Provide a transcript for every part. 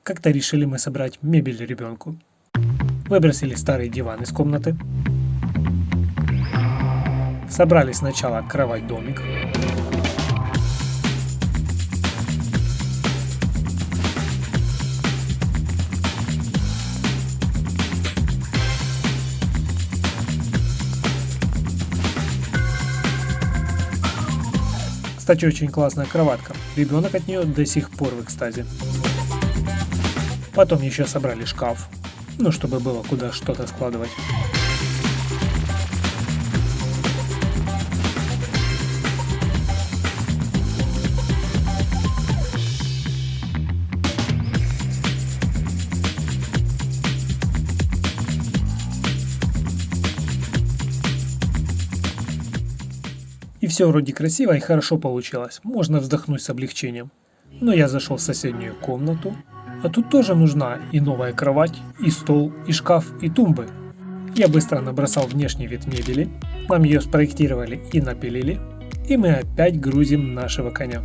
как-то решили мы собрать мебель ребенку. Выбросили старый диван из комнаты. Собрали сначала кровать-домик. Кстати, очень классная кроватка. Ребенок от нее до сих пор в экстазе. Потом еще собрали шкаф, чтобы было куда что-то складывать. И все вроде красиво и хорошо получилось, можно вздохнуть с облегчением. Но я зашел в соседнюю комнату, а тут тоже нужна и новая кровать, и стол, и шкаф, и тумбы. Я быстро набросал внешний вид мебели, нам ее спроектировали и напилили, и мы опять грузим нашего коня.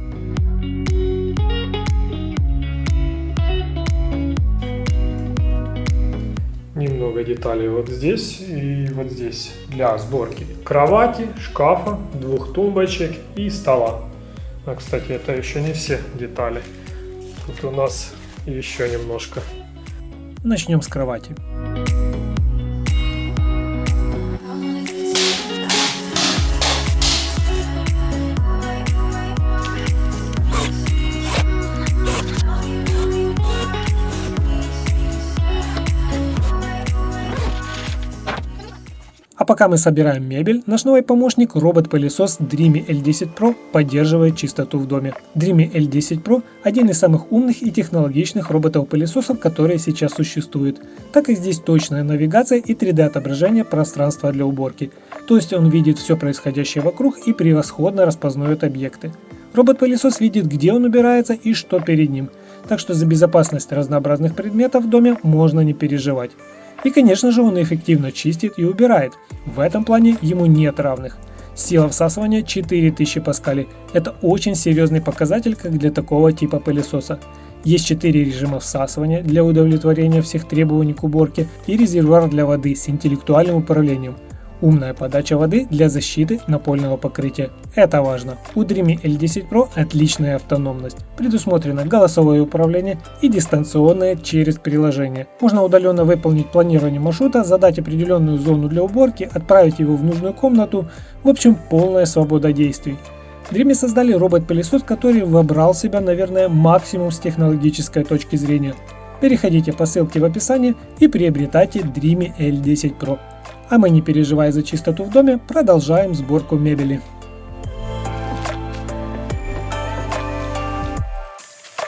Немного деталей вот здесь и вот здесь для сборки кровати, шкафа, 2 тумбочек и стола. А, кстати, это еще не все детали. Тут у нас еще немножко. Начнем с кровати. А пока мы собираем мебель, наш новый помощник робот-пылесос Dreamy L10 Pro поддерживает чистоту в доме. Dreamy L10 Pro – один из самых умных и технологичных роботов-пылесосов, которые сейчас существуют. Так как здесь точная навигация и 3D-отображение пространства для уборки. То есть он видит все происходящее вокруг и превосходно распознает объекты. Робот-пылесос видит, где он убирается и что перед ним. Так что за безопасность разнообразных предметов в доме можно не переживать. И, конечно же, он эффективно чистит и убирает. В этом плане ему нет равных. Сила всасывания 4000 паскалей. Это очень серьезный показатель, как для такого типа пылесоса. Есть 4 режима всасывания для удовлетворения всех требований к уборке и резервуар для воды с интеллектуальным управлением. Умная подача воды для защиты напольного покрытия. Это важно. У Dreamy L10 Pro отличная автономность. Предусмотрено голосовое управление и дистанционное через приложение. Можно удаленно выполнить планирование маршрута, задать определенную зону для уборки, отправить его в нужную комнату. В общем, полная свобода действий. Dreamy создали робот-пылесос, который вобрал в себя, наверное, максимум с технологической точки зрения. Переходите по ссылке в описании и приобретайте Dreamy L10 Pro. А мы, не переживая за чистоту в доме, продолжаем сборку мебели.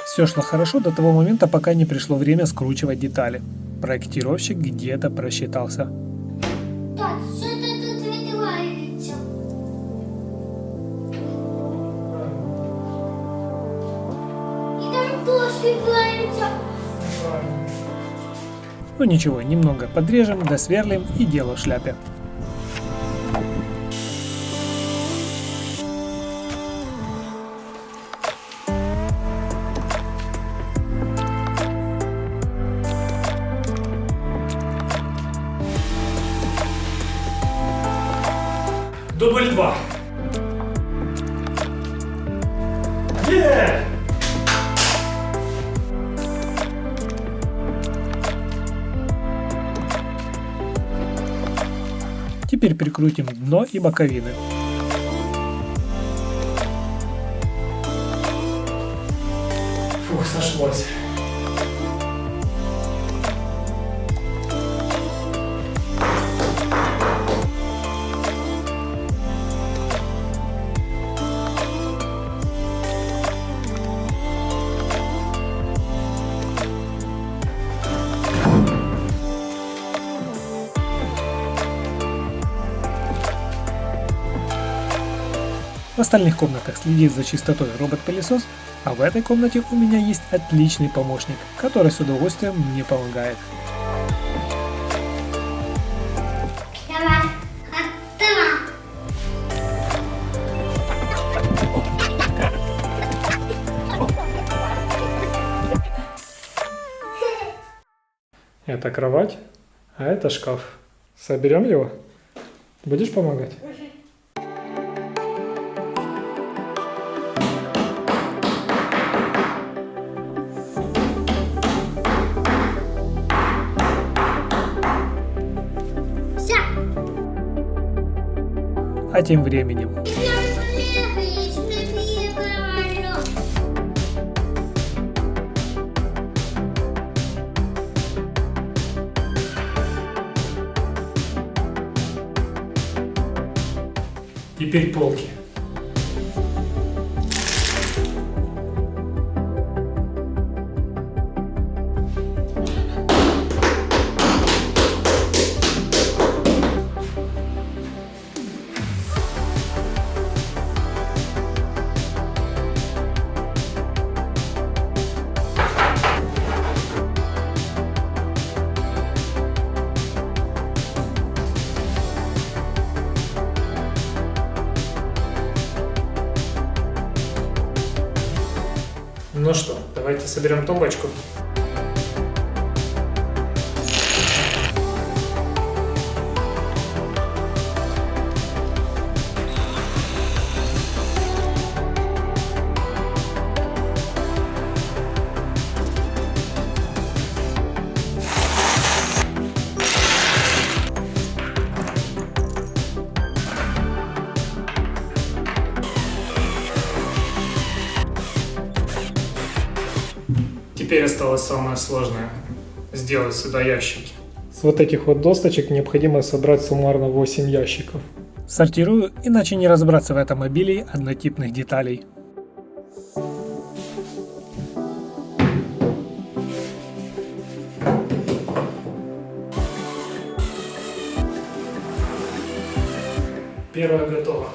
Все шло хорошо до того момента, пока не пришло время скручивать детали. Проектировщик где-то просчитался. Так, що ти тут відбувається? І там теж відбувається. Ну ничего, немного подрежем, досверлим и дело в шляпе. Дубль 2. Теперь прикрутим дно и боковины. Фух, сошлось. В остальных комнатах следит за чистотой робот-пылесос, а в этой комнате у меня есть отличный помощник, который с удовольствием мне помогает. Давай, готово. Это кровать, а это шкаф. Соберем его? Будешь помогать? Все. А тем временем теперь полки. Ну что, давайте соберем тумбочку. Теперь осталось самое сложное – сделать сюда ящики. С вот этих вот досточек необходимо собрать суммарно 8 ящиков. Сортирую, иначе не разобраться в этом обилии однотипных деталей. Первое готово.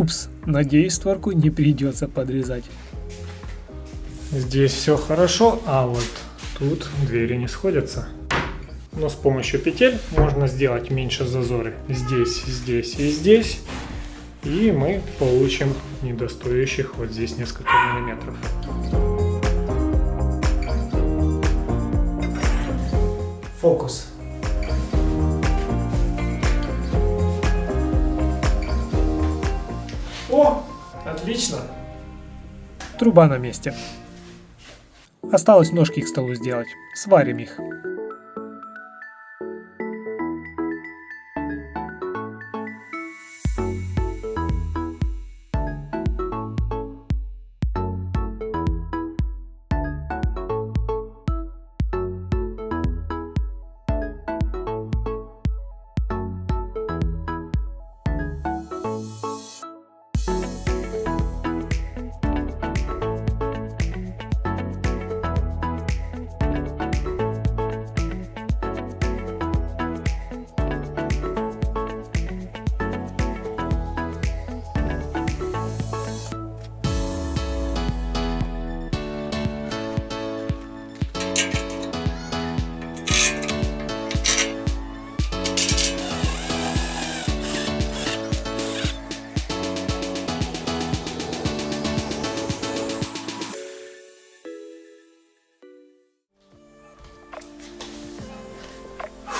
Упс, надеюсь, створку не придется подрезать. Здесь все хорошо, а вот тут двери не сходятся. Но с помощью петель можно сделать меньше зазоры здесь, здесь и здесь. И мы получим недостающих вот здесь несколько миллиметров. Фокус. О, отлично. Труба на месте. Осталось ножки к столу сделать. Сварим их.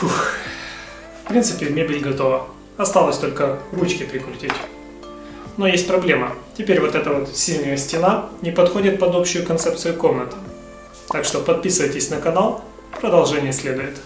В принципе, мебель готова. Осталось только ручки прикрутить. Но есть проблема. Теперь вот эта вот синяя стена не подходит под общую концепцию комнаты. Так что подписывайтесь на канал, продолжение следует.